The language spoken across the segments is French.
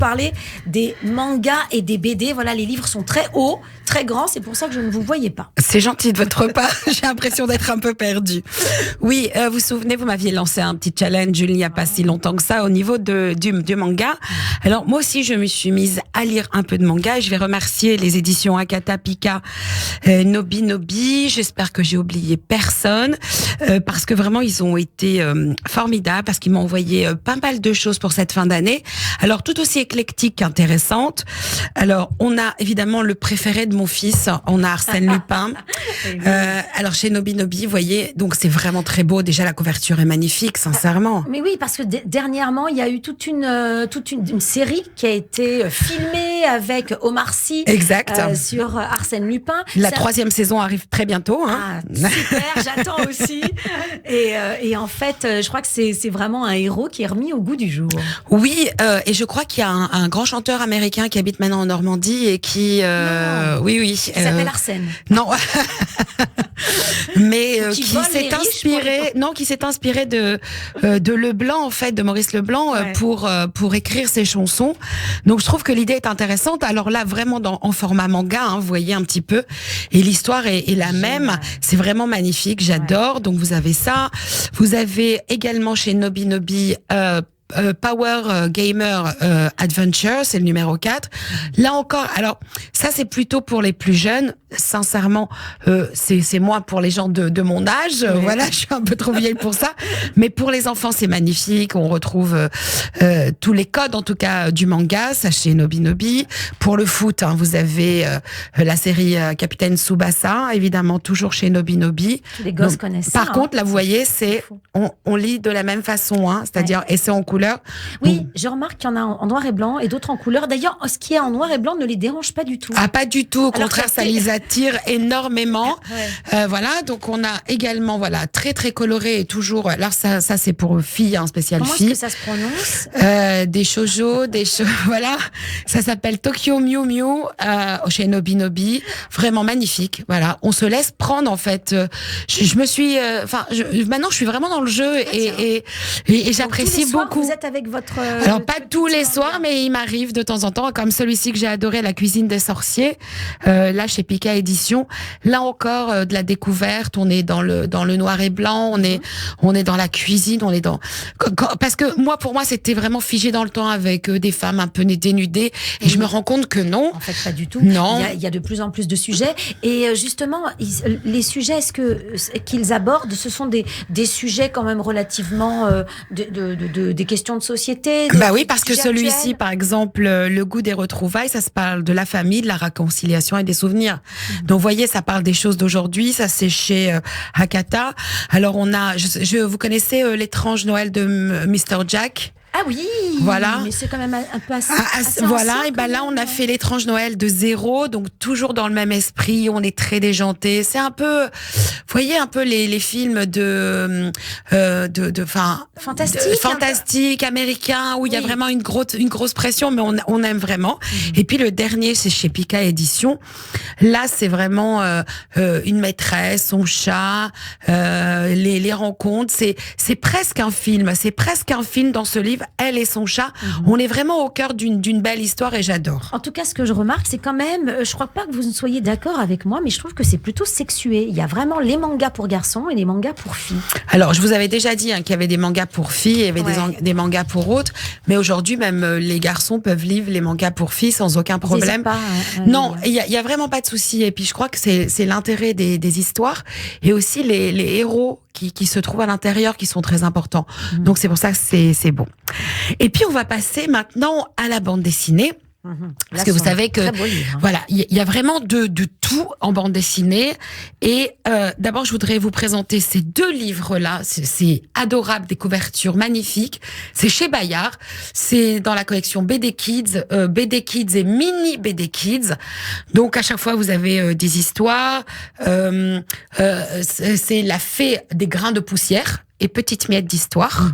parler des mangas et des BD. Voilà, les livres sont très hauts, très grands. C'est pour ça que je ne vous voyais pas. C'est gentil de votre part. J'ai l'impression d'être un peu perdue. Oui, vous vous souvenez, vous m'aviez lancé un petit challenge il n'y a pas si longtemps que ça au niveau du manga. Alors moi aussi, je me suis mise à lire un peu de manga. Et je vais remercier les éditions Akata Pika, Nobi Nobi. J'espère que j'ai oublié personne parce que vraiment ils ont été formidables, parce qu'ils m'ont envoyé pas mal de choses pour cette fin d'année. Alors tout aussi éclectique qu'intéressante. Alors on a évidemment le préféré de mon fils, on a Arsène Lupin. Alors chez Nobi Nobi, vous voyez, donc c'est vraiment très beau. Déjà la couverture est magnifique, sincèrement. Mais oui, parce que dernièrement il y a eu toute une série qui a été filmée avec Omar Sy. Exact. Sur Arsène Lupin. La 3e saison arrive très bientôt. Hein. Ah, super, j'attends aussi. Et en fait, je crois que c'est vraiment un héros qui est remis au goût du jour. Oui, et je crois qu'il y a un grand chanteur américain qui habite maintenant en Normandie et qui... oui. Qui s'appelle Arsène. Non. Mais qui s'est inspiré de Leblanc, en fait, de Maurice Leblanc, pour écrire ses chansons. Donc je trouve que l'idée est intéressante. Alors là, vraiment en format manga, hein, vous voyez un petit peu, et l'histoire est la même. C'est vraiment magnifique, j'adore. Donc vous avez ça. Vous avez également chez Nobi Nobi Power Gamer Adventure, c'est le numéro 4. Là encore, alors ça c'est plutôt pour les plus jeunes. Sincèrement, c'est moins pour les gens de mon âge. Voilà, je suis un peu trop vieille pour ça. Mais pour les enfants, c'est magnifique. On retrouve tous les codes, en tout cas, du manga, ça chez Nobi Nobi. Pour le foot, hein, vous avez la série Capitaine Tsubasa, évidemment toujours chez Nobi Nobi. Les gosses connaissent ça. Par contre, là, vous voyez, on lit de la même façon, hein, c'est-à-dire, et c'est en couleur. Oui, je remarque qu'il y en a en noir et blanc et d'autres en couleur. D'ailleurs, ce qui est en noir et blanc ne les dérange pas du tout. Ah, pas du tout. Au contraire, ça les attire énormément. Voilà, donc on a également, très très coloré et toujours. Alors ça c'est pour filles, hein, spécial filles. Comment est-ce que ça se prononce? Des shoujo, voilà. Ça s'appelle Tokyo Mew Mew chez Nobi Nobi. Vraiment magnifique. Voilà, on se laisse prendre en fait. Je me suis, maintenant je suis vraiment dans le jeu et j'apprécie beaucoup. Vous êtes avec votre... Alors, pas tous les soirs, mais il m'arrive de temps en temps, comme celui-ci que j'ai adoré, La cuisine des sorciers, là, chez Pika Édition. Là encore, de la découverte, on est dans le noir et blanc, on est dans la cuisine, on est dans... Parce que pour moi, c'était vraiment figé dans le temps avec des femmes un peu dénudées, et je me rends compte que non. En fait, pas du tout. Non. Il y a de plus en plus de sujets, et justement, les sujets, qu'ils abordent, ce sont des sujets quand même relativement des questions de société. Bah oui, parce que celui-ci, par exemple, Le goût des retrouvailles, ça se parle de la famille, de la réconciliation et des souvenirs. Donc, vous voyez, ça parle des choses d'aujourd'hui. Ça, c'est chez Hakata. Alors, on a, vous connaissez l'étrange Noël de Mr. Jack? Ah oui, voilà. Mais c'est quand même un peu assez voilà, ancien, et ben là on a fait l'étrange Noël de 0, donc toujours dans le même esprit, on est très déjanté. C'est un peu, vous voyez un peu les films fantastique américain où il y a vraiment une grosse pression, mais on aime vraiment. Et puis le dernier, c'est chez Pika Édition. Là, c'est vraiment une maîtresse, son chat, les rencontres. C'est presque un film. C'est presque un film dans ce livre. Elle et son chat. On est vraiment au cœur d'une belle histoire et j'adore. En tout cas, ce que je remarque, c'est quand même, je crois pas que vous ne soyez d'accord avec moi, mais je trouve que c'est plutôt sexué. Il y a vraiment les mangas pour garçons et les mangas pour filles. Alors, je vous avais déjà dit qu'il y avait des mangas pour filles, il y avait des mangas pour autres, mais aujourd'hui, même les garçons peuvent lire les mangas pour filles sans aucun problème. Non, il y a vraiment pas de souci. Et puis, je crois que c'est l'intérêt des histoires et aussi les héros qui se trouvent à l'intérieur qui sont très importants. Donc, c'est pour ça que c'est bon. Et puis, on va passer maintenant à la bande dessinée. Parce que vous savez que voilà, il y a vraiment de tout en bande dessinée. Et d'abord, je voudrais vous présenter ces 2 livres-là. C'est adorable, des couvertures magnifiques. C'est chez Bayard. C'est dans la collection BD Kids et Mini BD Kids. Donc à chaque fois, vous avez des histoires. C'est La fée des grains de poussière. et petites miettes d'histoire.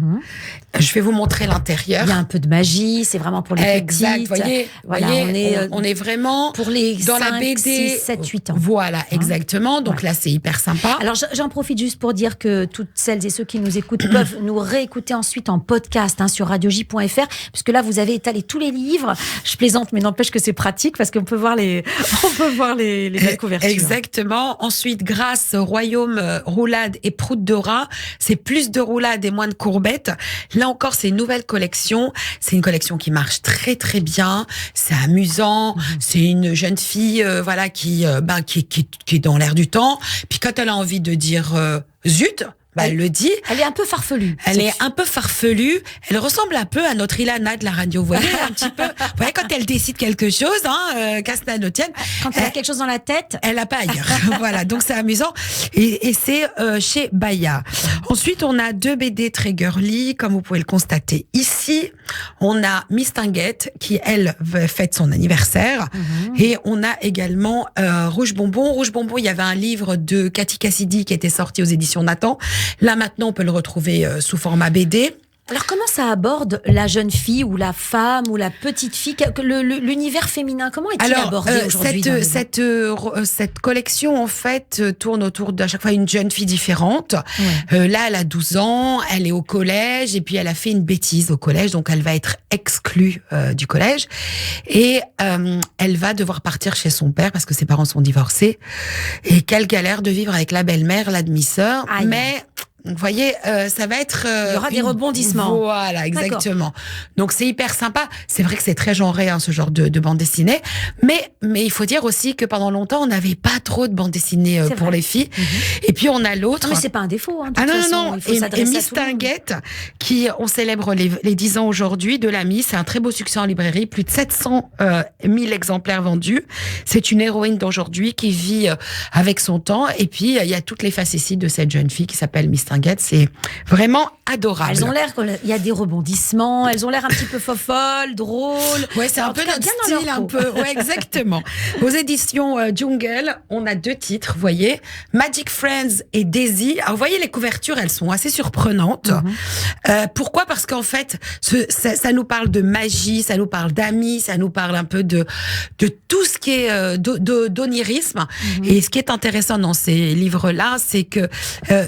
Je vais vous montrer l'intérieur. Il y a un peu de magie, c'est vraiment pour les exact, petites. Voyez, on est vraiment pour les dans 5, la BD 6, 7, 8 ans. Voilà, exactement. Donc là, c'est hyper sympa. Alors, j'en profite juste pour dire que toutes celles et ceux qui nous écoutent peuvent nous réécouter ensuite en podcast sur radioj.fr, puisque là, vous avez étalé tous les livres. Je plaisante, mais n'empêche que c'est pratique parce qu'on peut voir les belles couvertures. Exactement. Ensuite, Grâce, Royaume, Roulade et Prout de rat. C'est plus de roulade et moins de courbettes. Là encore, c'est une nouvelle collection. C'est une collection qui marche très très bien. C'est amusant. C'est une jeune fille, qui est dans l'air du temps. Puis quand elle a envie de dire zut, elle le dit. Elle est un peu farfelue. Elle ressemble un peu à notre Ilana de la radio. Vous voyez, un petit peu. Vous voyez, quand elle décide quelque chose, Castan le tienne. Quand elle a quelque chose dans la tête. Elle n'a pas ailleurs. Voilà. Donc, c'est amusant. Et c'est chez Baya. Ensuite, on a 2 BD très girly, comme vous pouvez le constater ici. On a Mistinguette, qui, elle, fête son anniversaire. Et on a également Rouge Bonbon. Rouge Bonbon, il y avait un livre de Cathy Cassidy qui était sorti aux éditions Nathan. Là, maintenant, on peut le retrouver sous format BD. Alors, comment ça aborde la jeune fille ou la femme ou la petite fille, l'univers féminin? Comment est-il abordé aujourd'hui cette collection, en fait, tourne autour d'à chaque fois une jeune fille différente. Là, elle a 12 ans, elle est au collège et puis elle a fait une bêtise au collège, donc elle va être exclue du collège et elle va devoir partir chez son père parce que ses parents sont divorcés et quelle galère de vivre avec la belle-mère, la demi-sœur, mais... Vous voyez, ça va être... il y aura des rebondissements. Voilà, exactement. Donc, c'est hyper sympa. C'est vrai que c'est très genré, ce genre de bande dessinée. Mais il faut dire aussi que pendant longtemps, on n'avait pas trop de bande dessinée pour les filles. Et puis, on a l'autre... Mais c'est pas un défaut, de toute façon. Non. Il faut s'adresser et Mistinguette, on célèbre les 10 ans aujourd'hui de l'Ami. C'est un très beau succès en librairie. Plus de 700 000 exemplaires vendus. C'est une héroïne d'aujourd'hui qui vit avec son temps. Et puis, il y a toutes les facéties de cette jeune fille qui s'appelle Mistinguette. C'est vraiment adorable. Elles ont l'air, il y a des rebondissements, elles ont l'air un petit peu fofolles, drôles. Ouais, c'est un peu notre style, un peu. Ouais, exactement. Aux éditions Jungle, on a 2 titres, vous voyez, Magic Friends et Daisy. Alors, vous voyez, les couvertures, elles sont assez surprenantes. Pourquoi? Parce qu'en fait, ça nous parle de magie, ça nous parle d'amis, ça nous parle un peu de tout ce qui est d'onirisme. Et ce qui est intéressant dans ces livres-là, c'est que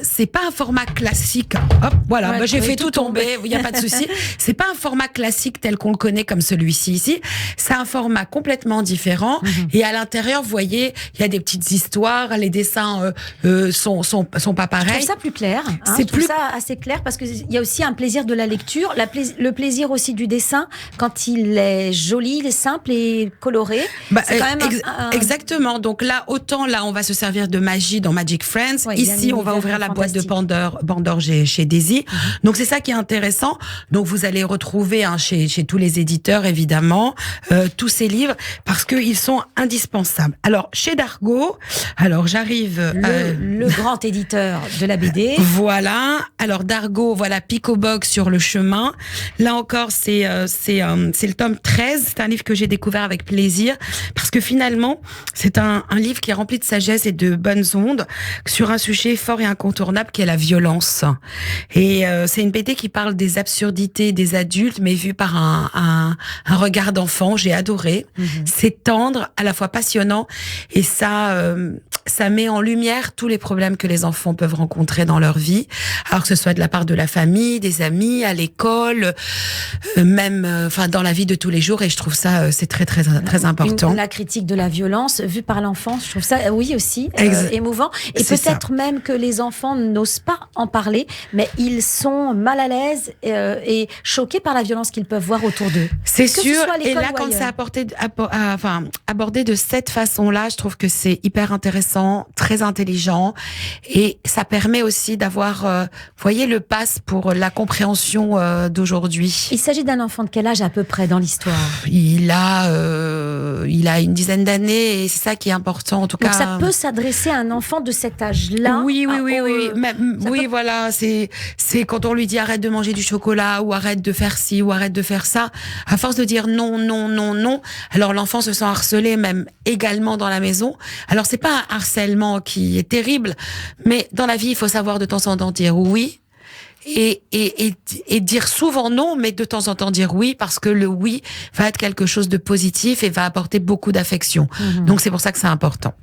c'est pas un format classique. Hop, voilà, moi j'ai fait tout tomber, il n'y a pas de souci. C'est pas un format classique tel qu'on le connaît comme celui-ci ici. C'est un format complètement différent. Et à l'intérieur, vous voyez, il y a des petites histoires, les dessins sont pas pareils. Je trouve ça plus clair. C'est plus ça assez clair parce qu'il y a aussi un plaisir de la lecture, le plaisir aussi du dessin quand il est joli, il est simple et coloré. C'est quand même exactement. Donc là, on va se servir de magie dans Magic Friends. Ici, on va ouvrir la boîte de Pandore chez Daisy. Donc c'est ça qui est intéressant. Donc vous allez retrouver chez tous les éditeurs évidemment tous ces livres parce qu'ils sont indispensables. Alors chez Dargaud, j'arrive le grand éditeur de la BD. Voilà. Alors Dargaud, voilà Pico Box sur le chemin. Là encore c'est le tome 13. C'est un livre que j'ai découvert avec plaisir parce que finalement c'est un livre qui est rempli de sagesse et de bonnes ondes sur un sujet fort et incontournable qui est la violence. Et c'est une BD qui parle des absurdités des adultes, mais vue par un regard d'enfant. J'ai adoré. C'est tendre, à la fois passionnant, et ça met en lumière tous les problèmes que les enfants peuvent rencontrer dans leur vie, alors que ce soit de la part de la famille, des amis, à l'école, même dans la vie de tous les jours. Et je trouve ça c'est très très très important. La critique de la violence vue par l'enfant, je trouve ça aussi émouvant. Et peut-être même que les enfants n'osent pas en parler, mais ils sont mal à l'aise et choqués par la violence qu'ils peuvent voir autour d'eux. C'est sûr. Et là, quand c'est abordé de cette façon-là, je trouve que c'est hyper intéressant, très intelligent, et ça permet aussi d'avoir, voyez, le pass pour la compréhension d'aujourd'hui. Il s'agit d'un enfant de quel âge à peu près dans l'histoire? Il a une dizaine d'années, et c'est ça qui est important en tout cas. Donc ça peut s'adresser à un enfant de cet âge-là. Oui. Voilà, c'est quand on lui dit arrête de manger du chocolat ou arrête de faire ci ou arrête de faire ça. À force de dire non, alors l'enfant se sent harcelé même également dans la maison. Alors c'est pas un harcèlement qui est terrible, mais dans la vie il faut savoir de temps en temps dire oui. et dire souvent non, mais de temps en temps dire oui, parce que le oui va être quelque chose de positif et va apporter beaucoup d'affection. Donc c'est pour ça que c'est important.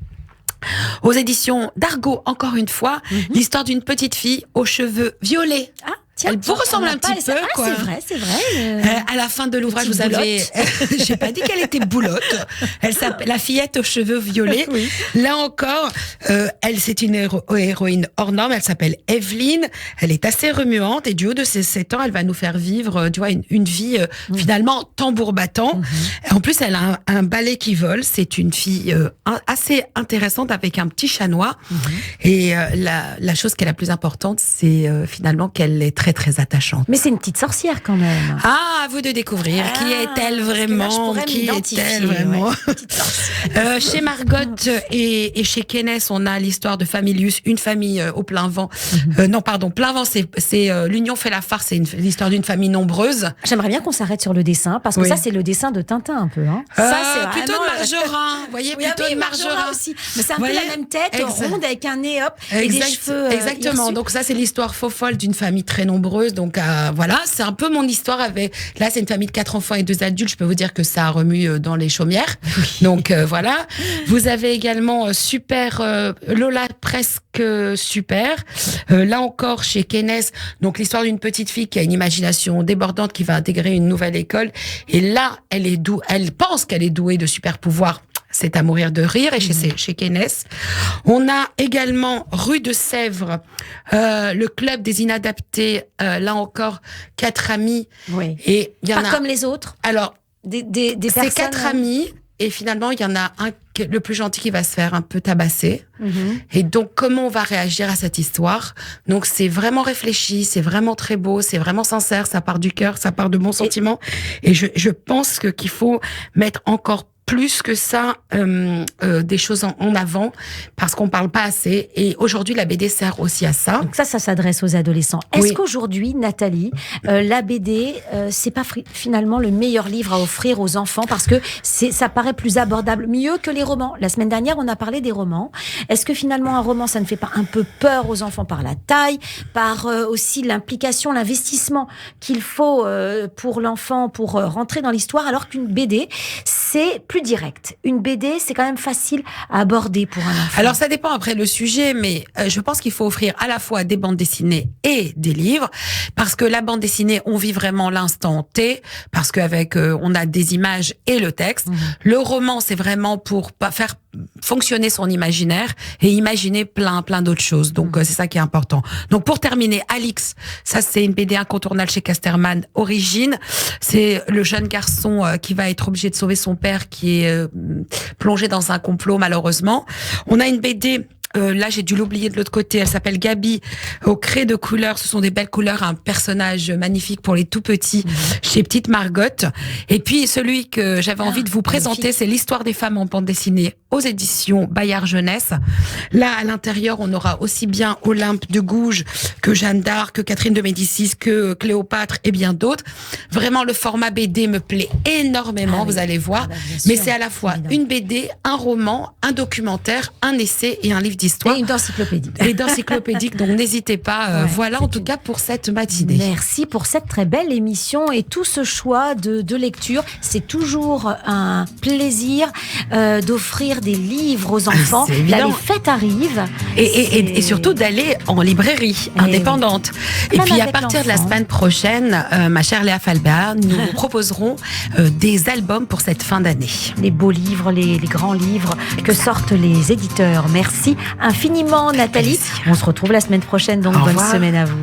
Aux éditions d'Argo, encore une fois, l'histoire d'une petite fille aux cheveux violets. Ah, tiens, elle vous ressemble un petit peu, quoi. C'est vrai. À la fin de l'ouvrage, vous avez, j'ai pas dit qu'elle était boulotte. Elle s'appelle la fillette aux cheveux violets. Oui. Là encore, c'est une héroïne hors norme. Elle s'appelle Evelyne. Elle est assez remuante et du haut de ses 7 ans, elle va nous faire vivre, tu vois, une vie finalement tambour battant. En plus, elle a un balai qui vole. C'est une fille assez intéressante avec un petit chat noir. Et la chose qui est la plus importante, c'est finalement qu'elle est très très attachante. Mais c'est une petite sorcière quand même. Ah, à vous de découvrir. Qui est-elle vraiment? Qui est-elle vraiment? Ouais, chez Margot et chez Kenes, on a l'histoire de Familius, une famille au plein vent. Non, pardon, plein vent, c'est l'union fait la farce. C'est l'histoire d'une famille nombreuse. J'aimerais bien qu'on s'arrête sur le dessin parce que ça, c'est le dessin de Tintin un peu. Hein. Ça, c'est plutôt de Margerin. Vous voyez, plutôt de Margerin aussi. Mais c'est un peu la même tête, ronde avec un nez, hop, et des cheveux. Exactement. Donc ça, c'est l'histoire faux folle d'une famille très nombreuse. Donc voilà, c'est un peu mon histoire avec. Là, c'est une famille de 4 enfants et 2 adultes. Je peux vous dire que ça remue dans les chaumières. Donc voilà. Vous avez également super Lola presque super. Là encore chez Kenes, donc l'histoire d'une petite fille qui a une imagination débordante qui va intégrer une nouvelle école. Et là, elle pense qu'elle est douée de super pouvoirs. C'est à mourir de rire. Et chez Kenes, on a également Rue de Sèvres, le club des inadaptés. Là encore, 4 amis. Oui. Et il y en pas comme les autres. Alors, des personnes. C'est 4 amis. Et finalement, il y en a un, le plus gentil, qui va se faire un peu tabasser. Et donc, comment on va réagir à cette histoire? Donc, c'est vraiment réfléchi, c'est vraiment très beau, c'est vraiment sincère, ça part du cœur, ça part de bons sentiments. Et je pense qu'il faut mettre encore plus que ça, des choses en avant, parce qu'on parle pas assez. Et aujourd'hui, la BD sert aussi à ça. Donc ça s'adresse aux adolescents. Est-ce qu'aujourd'hui, Nathalie, la BD, c'est pas finalement le meilleur livre à offrir aux enfants, parce que ça paraît plus abordable, mieux que les romans? La semaine dernière, on a parlé des romans. Est-ce que finalement, un roman, ça ne fait pas un peu peur aux enfants par la taille, par aussi l'implication, l'investissement qu'il faut pour l'enfant, pour rentrer dans l'histoire, alors qu'une BD, c'est plus direct. Une BD, c'est quand même facile à aborder pour un enfant. Alors, ça dépend après le sujet, mais je pense qu'il faut offrir à la fois des bandes dessinées et des livres, parce que la bande dessinée, on vit vraiment l'instant T, parce qu'avec on a des images et le texte. Le roman, c'est vraiment pour faire fonctionner son imaginaire et imaginer plein d'autres choses. Donc, c'est ça qui est important. Donc, pour terminer, Alix, ça, c'est une BD incontournable chez Casterman. Origine, c'est le jeune garçon qui va être obligé de sauver son père qui est plongé dans un complot, malheureusement. On a une BD, là j'ai dû l'oublier de l'autre côté, elle s'appelle Gabi, au craie de couleurs. Ce sont des belles couleurs, un personnage magnifique pour les tout petits, chez Petite Margot. Et puis celui que j'avais envie de vous présenter, c'est l'histoire des femmes en bande dessinée aux éditions Bayard Jeunesse. Là, à l'intérieur, on aura aussi bien Olympe de Gouges que Jeanne d'Arc, que Catherine de Médicis, que Cléopâtre et bien d'autres. Vraiment, le format BD me plaît énormément, vous allez voir. Mais c'est à la fois une BD, un roman, un documentaire, un essai et un livre d'histoire. Et d'encyclopédique. Et d'encyclopédique, donc n'hésitez pas. Voilà, en tout cas, pour cette matinée. Merci pour cette très belle émission et tout ce choix de lecture. C'est toujours un plaisir d'offrir des livres aux enfants. Là, les fêtes arrivent. Et surtout d'aller en librairie indépendante. Et puis, à partir de la semaine prochaine, ma chère Léa Falbert, nous vous proposerons des albums pour cette fin d'année. Les beaux livres, les grands livres que sortent les éditeurs. Merci infiniment, Nathalie. On se retrouve la semaine prochaine, donc bonne semaine à vous.